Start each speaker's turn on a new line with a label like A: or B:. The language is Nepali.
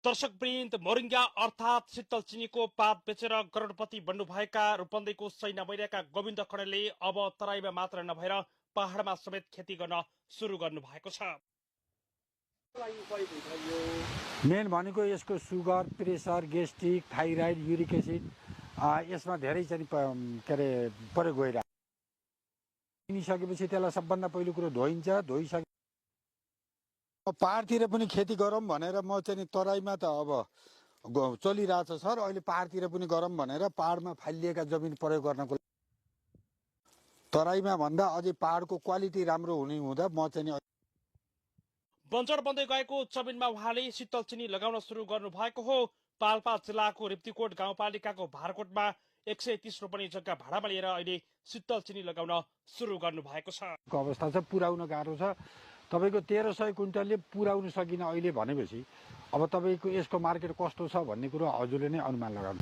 A: दर्शकवृन्द, मोरिङ्गा अर्थात् शीतल चिनीको पात बेचेर करोडपति बन्नुभएका रूपन्देहीको सैना मैराका गोविन्द खडेलले अब तराईमा मात्र नभएर पहाडमा समेत खेती गर्न सुरु गर्नु भएको छ।
B: मेन भनेको यसको sugar, pressure, gastric, thyroid, uric acid यसमा धेरै चाहिँ के अरे प्रयोग गइरहेको किनिसकेपछि त्यसलाई सबभन्दा पहिलो कुरो धोइन्छ। धोइसके पहाडतिर पनि खेती गरौँ भनेर म चाहिँ तराईमा त अब चलिरहेछ सर। अहिले पहाडतिर पनि गरौँ भनेर पहाडमा फालिएका जमिन प्रयोग गर्नको तराईमा भन्दा अझै पहाडको क्वालिटी राम्रो हुने हुँदा म चाहिँ
A: बन्जर बन्दै गएको जमिनमा उहाँले शीतल चिनी लगाउन सुरु गर्नु भएको हो। पाल्पा जिल्लाको रिप्तीकोट गाउँपालिकाको भारकोटमा 130 रोपनी जग्गा भाडामा लिएर अहिले शीतल चिनी लगाउन सुरु गर्नु भएको छ।
B: अवस्था छ, पुर्याउन गाह्रो छ। तपाईको 1300 क्विन्टलले पुर्याउन सकिन अहिले भनेपछि अब तपाईको यसको मार्केट कस्तो छ भन्ने कुरो हजुरले नै अनुमान लगाउनु।